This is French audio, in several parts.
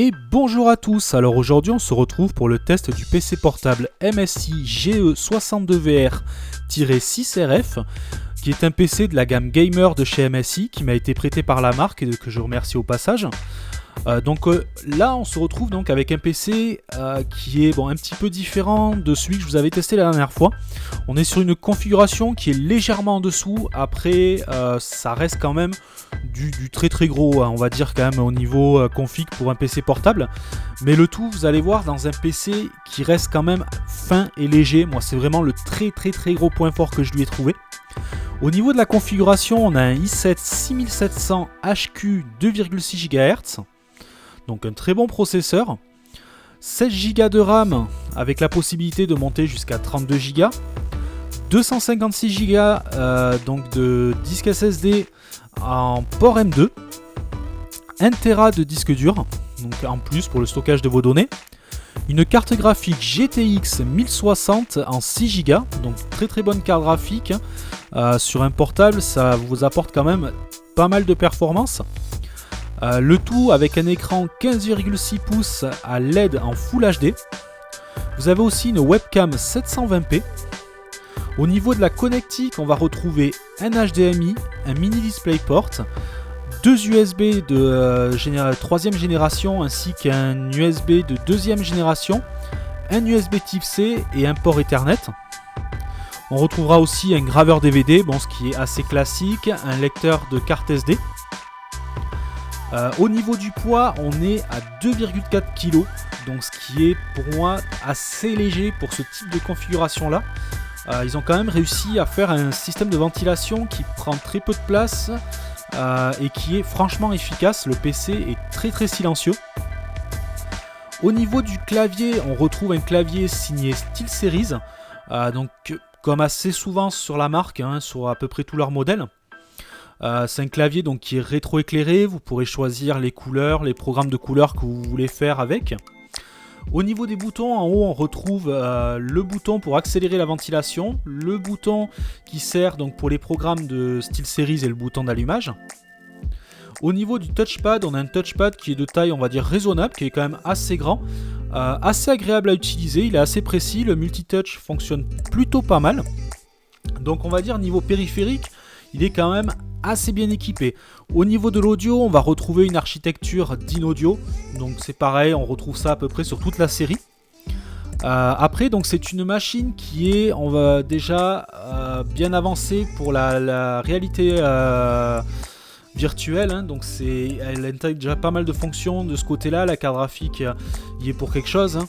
Et bonjour à tous, alors aujourd'hui on se retrouve pour le test du PC portable MSI GE62VR-6RF qui est un PC de la gamme gamer de chez MSI qui m'a été prêté par la marque et que je remercie au passage. Là on se retrouve donc avec un PC qui est un petit peu différent de celui que je vous avais testé la dernière fois. On est sur une configuration qui est légèrement en dessous, après ça reste quand même du très très gros, on va dire quand même au niveau config pour un PC portable. Mais le tout, vous allez voir, dans un PC qui reste quand même fin et léger. Moi c'est vraiment le très très très gros point fort que je lui ai trouvé. Au niveau de la configuration, on a un i7 6700 HQ 2,6 GHz. Donc un très bon processeur, 16 Go de RAM avec la possibilité de monter jusqu'à 32 Go, 256 Go donc de disque SSD en port M2, 1 Tera de disque dur, donc en plus pour le stockage de vos données, une carte graphique GTX 1060 en 6 Go, donc très très bonne carte graphique, sur un portable ça vous apporte quand même pas mal de performance. Le tout avec un écran 15,6 pouces à LED en Full HD. Vous avez aussi une webcam 720p. Au niveau de la connectique, on va retrouver un HDMI, un mini DisplayPort, deux USB de 3ème génération ainsi qu'un USB de 2ème génération, un USB Type C et un port Ethernet. On retrouvera aussi un graveur DVD, ce qui est assez classique, un lecteur de carte SD. Au niveau du poids, on est à 2,4 kg, donc ce qui est pour moi assez léger pour ce type de configuration là. Ils ont quand même réussi à faire un système de ventilation qui prend très peu de place et qui est franchement efficace. Le PC est très très silencieux. Au niveau du clavier, on retrouve un clavier signé SteelSeries, donc comme assez souvent sur la marque, sur à peu près tous leurs modèles. C'est un clavier donc qui est rétroéclairé, vous pourrez choisir les couleurs, les programmes de couleurs que vous voulez faire avec. Au niveau des boutons, en haut on retrouve le bouton pour accélérer la ventilation, le bouton qui sert donc pour les programmes de SteelSeries et le bouton d'allumage. Au niveau du touchpad, on a un touchpad qui est de taille on va dire raisonnable, qui est quand même assez grand, assez agréable à utiliser, il est assez précis, le multitouch fonctionne plutôt pas mal. Donc on va dire niveau périphérique, il est quand même assez bien équipé. Au niveau de l'audio, on va retrouver une architecture d'in-audio, donc c'est pareil, on retrouve ça à peu près sur toute la série. Après, donc c'est une machine qui est, on va déjà bien avancée pour la réalité virtuelle, donc elle intègre déjà pas mal de fonctions de ce côté-là. La carte graphique y est pour quelque chose.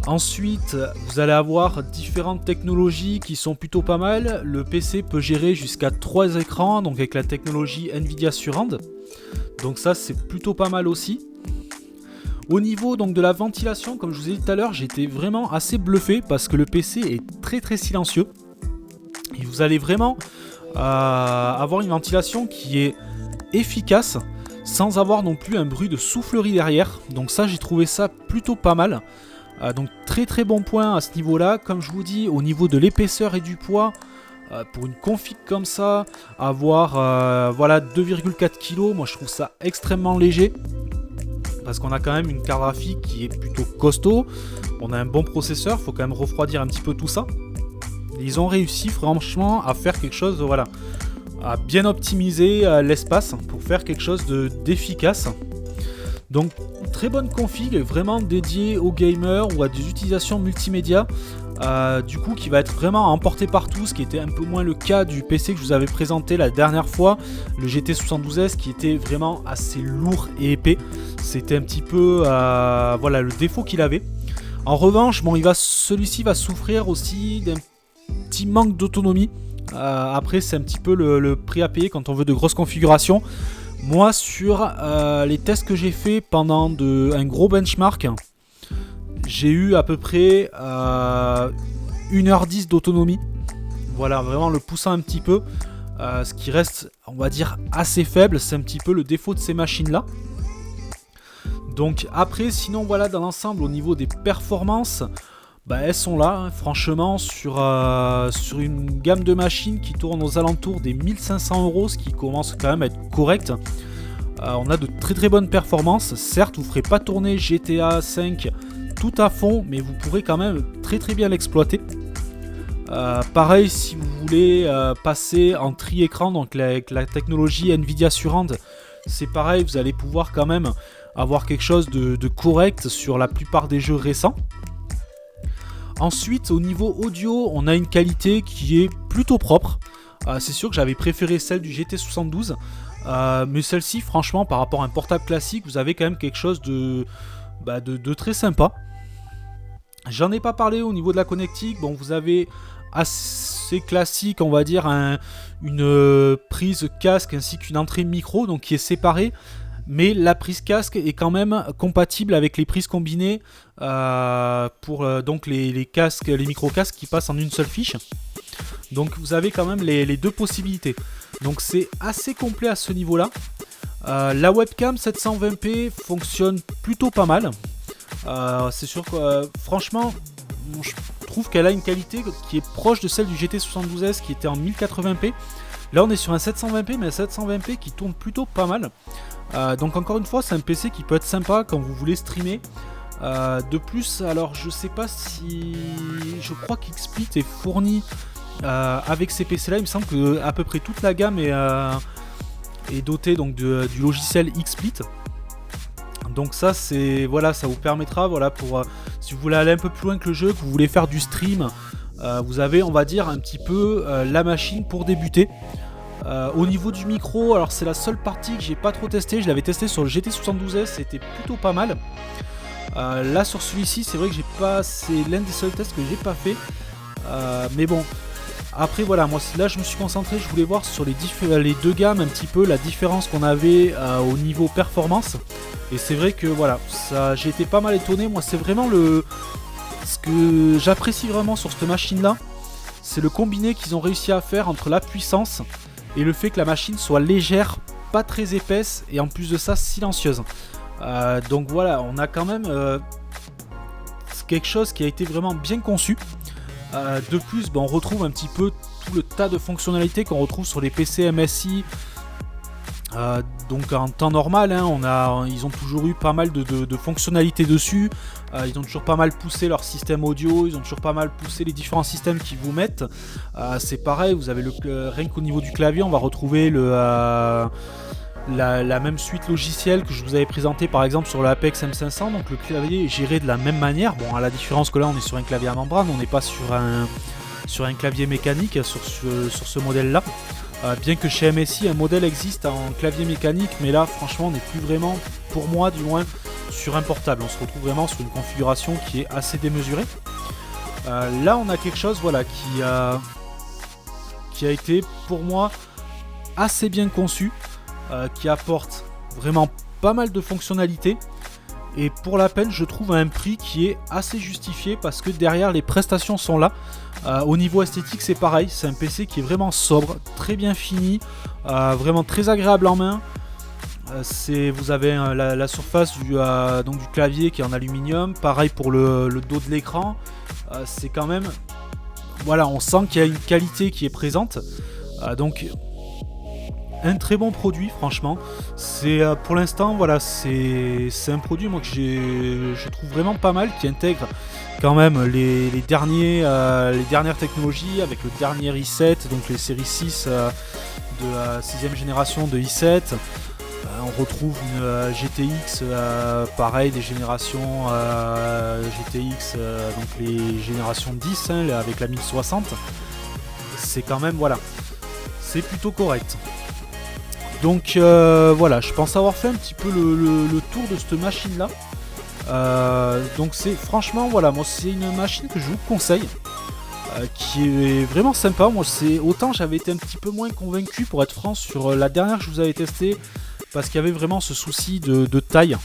Ensuite, vous allez avoir différentes technologies qui sont plutôt pas mal. Le PC peut gérer jusqu'à 3 écrans, donc avec la technologie Nvidia Surround. Donc ça, c'est plutôt pas mal aussi. Au niveau donc de la ventilation, comme je vous ai dit tout à l'heure, j'étais vraiment assez bluffé parce que le PC est très très silencieux. Et vous allez vraiment avoir une ventilation qui est efficace sans avoir non plus un bruit de soufflerie derrière. Donc ça, j'ai trouvé ça plutôt pas mal. Donc très très bon point à ce niveau là. Comme je vous dis, au niveau de l'épaisseur et du poids, pour une config comme ça, avoir 2,4 kg, moi je trouve ça extrêmement léger, parce qu'on a quand même une carte graphique qui est plutôt costaud, on a un bon processeur, faut quand même refroidir un petit peu tout ça. Ils ont réussi franchement à faire quelque chose, à bien optimiser l'espace pour faire quelque chose d'efficace. Donc très bonne config, vraiment dédiée aux gamers ou à des utilisations multimédia, du coup qui va être vraiment à emporter partout, ce qui était un peu moins le cas du PC que je vous avais présenté la dernière fois, le GT72S, qui était vraiment assez lourd et épais. C'était un petit peu le défaut qu'il avait. En revanche, celui-ci va souffrir aussi d'un petit manque d'autonomie. Après c'est un petit peu le prix à payer quand on veut de grosses configurations. Moi, sur les tests que j'ai fait pendant un gros benchmark, j'ai eu à peu près 1h10 d'autonomie. Voilà, vraiment le poussant un petit peu. Ce qui reste, on va dire, assez faible. C'est un petit peu le défaut de ces machines-là. Donc après, sinon, voilà, dans l'ensemble, au niveau des performances, elles sont là, franchement, sur une gamme de machines qui tourne aux alentours des 1500 €, ce qui commence quand même à être correct. On a de très très bonnes performances. Certes, vous ne ferez pas tourner GTA 5 tout à fond, mais vous pourrez quand même très très bien l'exploiter. Pareil, si vous voulez passer en tri-écran, donc avec la technologie Nvidia Surround, c'est pareil, vous allez pouvoir quand même avoir quelque chose de correct sur la plupart des jeux récents. Ensuite, au niveau audio, on a une qualité qui est plutôt propre. C'est sûr que j'avais préféré celle du GT72, mais celle-ci, franchement, par rapport à un portable classique, vous avez quand même quelque chose de très sympa. J'en ai pas parlé au niveau de la connectique. Bon, vous avez assez classique, on va dire, une prise casque ainsi qu'une entrée micro, donc qui est séparée. Mais la prise casque est quand même compatible avec les prises combinées pour donc les casques, les micro-casques qui passent en une seule fiche. Donc vous avez quand même les deux possibilités. Donc c'est assez complet à ce niveau-là. La webcam 720p fonctionne plutôt pas mal. C'est sûr que franchement, je trouve qu'elle a une qualité qui est proche de celle du GT72S qui était en 1080p. Là on est sur un 720p, mais un 720p qui tourne plutôt pas mal. Donc encore une fois, c'est un PC qui peut être sympa quand vous voulez streamer. De plus, alors je sais pas si... Je crois qu'XSplit est fourni avec ces PC là. Il me semble que à peu près toute la gamme est dotée donc du logiciel XSplit. Donc ça c'est voilà, ça vous permettra voilà pour si vous voulez aller un peu plus loin que le jeu, que vous voulez faire du stream, vous avez on va dire un petit peu la machine pour débuter. Au niveau du micro, alors c'est la seule partie que j'ai pas trop testé. Je l'avais testé sur le GT72S, c'était plutôt pas mal. Là sur celui-ci, c'est vrai que c'est l'un des seuls tests que j'ai pas fait. Mais bon, après voilà, moi là je me suis concentré, je voulais voir sur les deux gammes un petit peu la différence qu'on avait au niveau performance. Et c'est vrai que voilà, j'ai été pas mal étonné. Moi c'est vraiment ce que j'apprécie vraiment sur cette machine là, c'est le combiné qu'ils ont réussi à faire entre la puissance et le fait que la machine soit légère, pas très épaisse et en plus de ça silencieuse. Donc voilà, on a quand même quelque chose qui a été vraiment bien conçu. De plus, on retrouve un petit peu tout le tas de fonctionnalités qu'on retrouve sur les PC MSI. Donc en temps normal, ils ont toujours eu pas mal de fonctionnalités dessus. Ils ont toujours pas mal poussé leur système audio, ils ont toujours pas mal poussé les différents systèmes qu'ils vous mettent. C'est pareil, vous avez rien qu'au niveau du clavier, on va retrouver la même suite logicielle que je vous avais présenté par exemple sur l'Apex M500. Donc le clavier est géré de la même manière. Bon, à la différence que là on est sur un clavier à membrane, on n'est pas sur un clavier mécanique sur ce modèle là. Bien que chez MSI un modèle existe en clavier mécanique, mais là franchement on n'est plus vraiment, pour moi du moins, sur un portable. On se retrouve vraiment sur une configuration qui est assez démesurée. Là on a quelque chose voilà, qui a été pour moi assez bien conçu, qui apporte vraiment pas mal de fonctionnalités. Et pour la peine, je trouve à un prix qui est assez justifié parce que derrière les prestations sont là. Au niveau esthétique, c'est pareil. C'est un PC qui est vraiment sobre, très bien fini, vraiment très agréable en main. Vous avez la surface du clavier qui est en aluminium. Pareil pour le dos de l'écran. C'est quand même... Voilà, on sent qu'il y a une qualité qui est présente. Donc... un très bon produit franchement. C'est pour l'instant voilà, c'est un produit moi que je trouve vraiment pas mal, qui intègre quand même les dernières technologies avec le dernier i7, donc les séries 6 de 6ème génération de i7. On retrouve une GTX pareil, des générations GTX donc les générations 10 avec la 1060. C'est quand même voilà, c'est plutôt correct. Donc voilà, je pense avoir fait un petit peu le tour de cette machine là. Donc c'est franchement voilà, moi c'est une machine que je vous conseille, qui est vraiment sympa. Moi c'est autant j'avais été un petit peu moins convaincu pour être franc sur la dernière que je vous avais testée, parce qu'il y avait vraiment ce souci de taille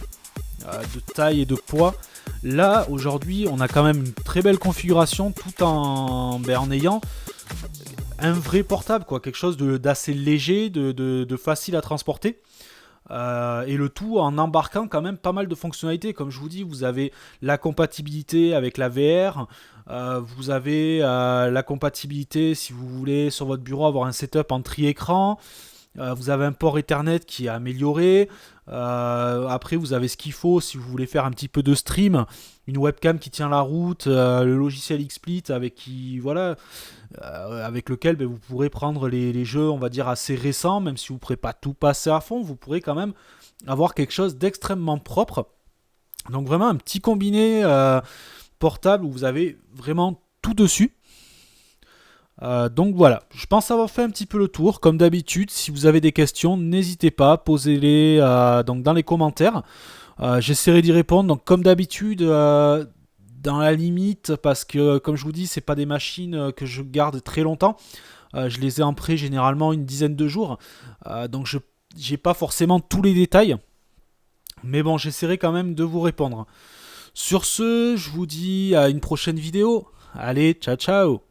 et de poids. Là aujourd'hui on a quand même une très belle configuration tout en ayant un vrai portable, quoi, quelque chose d'assez léger, de facile à transporter. Et le tout en embarquant quand même pas mal de fonctionnalités. Comme je vous dis, vous avez la compatibilité avec la VR, vous avez la compatibilité si vous voulez sur votre bureau avoir un setup en tri-écran. Vous avez un port Ethernet qui est amélioré. Après, vous avez ce qu'il faut si vous voulez faire un petit peu de stream. Une webcam qui tient la route, le logiciel XSplit avec lequel vous pourrez prendre les jeux, on va dire, assez récents. Même si vous ne pourrez pas tout passer à fond, vous pourrez quand même avoir quelque chose d'extrêmement propre. Donc vraiment un petit combiné portable où vous avez vraiment tout dessus. Donc voilà, je pense avoir fait un petit peu le tour. Comme d'habitude, si vous avez des questions, n'hésitez pas, posez-les donc dans les commentaires. J'essaierai d'y répondre. Donc comme d'habitude, dans la limite, parce que comme je vous dis, c'est pas des machines que je garde très longtemps. Je les ai en prêt généralement une dizaine de jours. Donc je n'ai pas forcément tous les détails. Mais bon, j'essaierai quand même de vous répondre. Sur ce, je vous dis à une prochaine vidéo. Allez, ciao ciao.